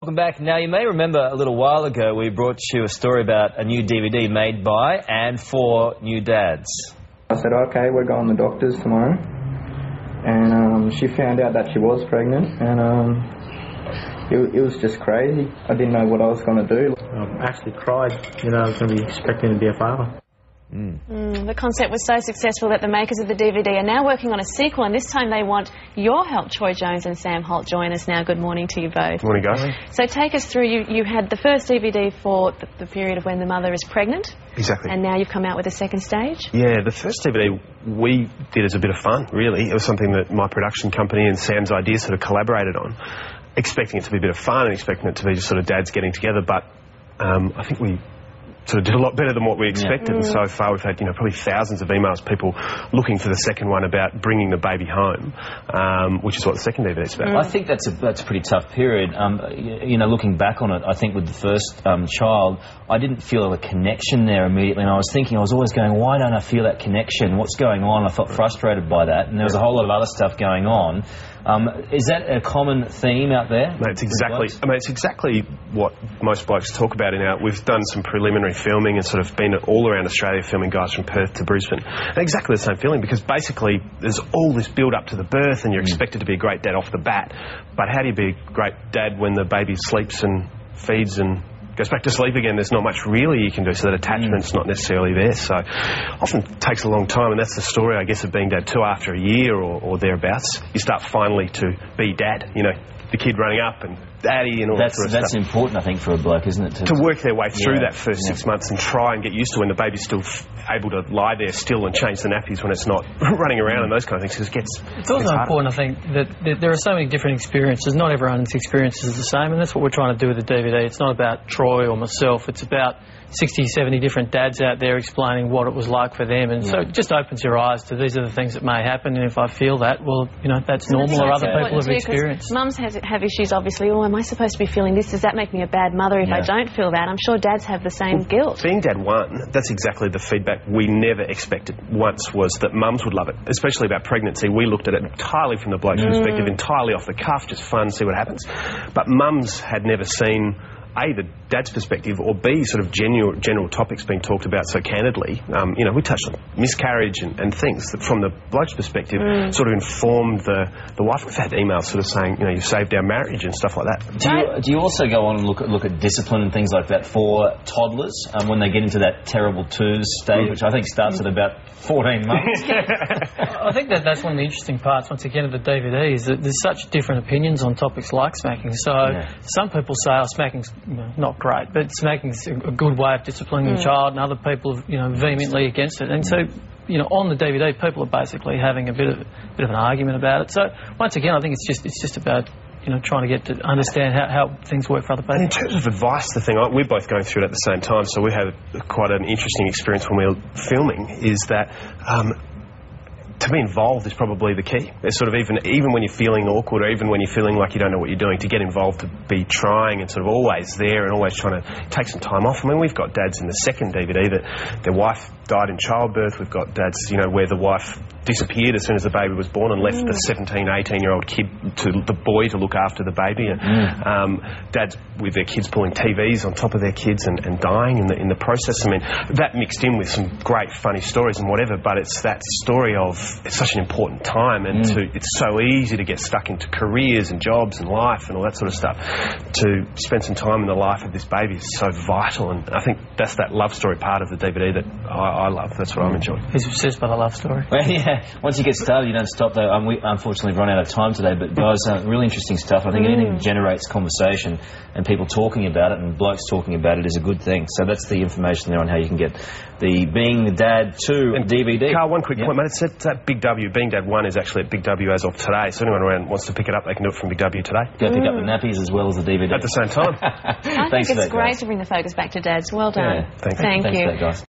Welcome back. Now, you may remember a little while ago we brought you a story about a new DVD made by and for new dads. I said, okay, we're going to the doctors tomorrow. And she found out that she was pregnant, and it was just crazy. I didn't know what I was going to do. I actually cried. You know, I was going to be expecting to be a father. The concept was so successful that the makers of the DVD are now working on a sequel, and this time they want your help. Troy Jones and Sam Holt join us now. Good morning to you both. Morning, guys. So take us through, you had the first DVD for the period of when the mother is pregnant. Exactly. And now you've come out with a second stage? Yeah, the first DVD we did as a bit of fun, really. It was something that my production company and Sam's idea sort of collaborated on, expecting it to be a bit of fun and expecting it to be just sort of dads getting together, but I think we sort of did a lot better than what we expected, and so far we've had, probably thousands of emails, people looking for the second one about bringing the baby home, which is what the second DVD is about. I think that's a pretty tough period. Looking back on it, I think with the first child, I didn't feel a connection there immediately, and I was always going, why don't I feel that connection? What's going on? I felt frustrated by that, and there was a whole lot of other stuff going on. Is that a common theme out there? No, it's exactly what most blokes talk about we've done some preliminary filming and sort of been all around Australia filming guys from Perth to Brisbane. And exactly the same feeling, because basically there's all this build up to the birth and you're expected to be a great dad off the bat. But how do you be a great dad when the baby sleeps and feeds and goes back to sleep again? There's not much really you can do, so that attachment's not necessarily there. So often takes a long time, and that's the story, I guess, of being dad too. After a year or thereabouts, you start finally to be dad, the kid running up and daddy and all that sort of stuff. That's important, I think, for a bloke, isn't it? To work their way through that first 6 months and try and get used to when the baby's still able to lie there still and change the nappies when it's not running around and those kind of things, because it's also important, I think, that there are so many different experiences. Not everyone's experience is the same, and that's what we're trying to do with the DVD. It's not about Troy or myself. It's about 60, 70 different dads out there explaining what it was like for them, and so it just opens your eyes to these are the things that may happen, and if I feel that, well, that's normal, or other people have experienced. Mums have issues, obviously. Am I supposed to be feeling this? Does that make me a bad mother if I don't feel that? I'm sure dads have the same guilt. Being dad one, that's exactly the feedback we never expected once, was that mums would love it, especially about pregnancy. We looked at it entirely from the bloke's perspective, entirely off the cuff, just fun, see what happens. But mums had never seen A, the dad's perspective, or B, sort of general topics being talked about so candidly. We touched on miscarriage and things that from the bloke's perspective sort of informed the wife. We've had emails sort of saying, you've saved our marriage and stuff like that. Do you also go on and look at discipline and things like that for toddlers when they get into that terrible twos stage, which I think starts at about 14 months? I think that's one of the interesting parts, once again, of the DVD, is that there's such different opinions on topics like smacking. So some people say, smacking's not great, but smacking's a good way of disciplining your child, and other people are vehemently against it. And so, on the DVD, people are basically having a bit of an argument about it. So once again, I think it's just about trying to get to understand how things work for other people. In terms of advice, the thing, we're both going through it at the same time, so we had quite an interesting experience when we were filming, is that to be involved is probably the key. It's sort of even when you're feeling awkward, or even when you're feeling like you don't know what you're doing, to get involved, to be trying and sort of always there and always trying to take some time off. I mean, we've got dads in the second DVD that their wife died in childbirth. We've got dads, where the wife disappeared as soon as the baby was born and left the 17, 18-year-old kid to the boy to look after the baby. And dads with their kids pulling TVs on top of their kids and dying in the process. I mean, that mixed in with some great funny stories and whatever, but it's that story of it's such an important time, and it's so easy to get stuck into careers and jobs and life and all that sort of stuff. To spend some time in the life of this baby is so vital, and I think that's that love story part of the DVD that I love. That's what I'm enjoying. He's obsessed by the love story. Well, once you get started, you don't stop, though. We unfortunately have run out of time today, but guys, really interesting stuff. I think anything that generates conversation and people talking about it and blokes talking about it is a good thing. So that's the information there on how you can get the Being the Dad 2 DVD. Carl, one quick point, mate. It's that Big W, Being Dad 1 is actually at Big W as of today, so anyone around wants to pick it up, they can do it from Big W today. Go pick up the nappies as well as the DVD. At the same time. I think it's great to bring the focus back to dads. Well done. Yeah, thank you. Thank you. Thanks for that, guys.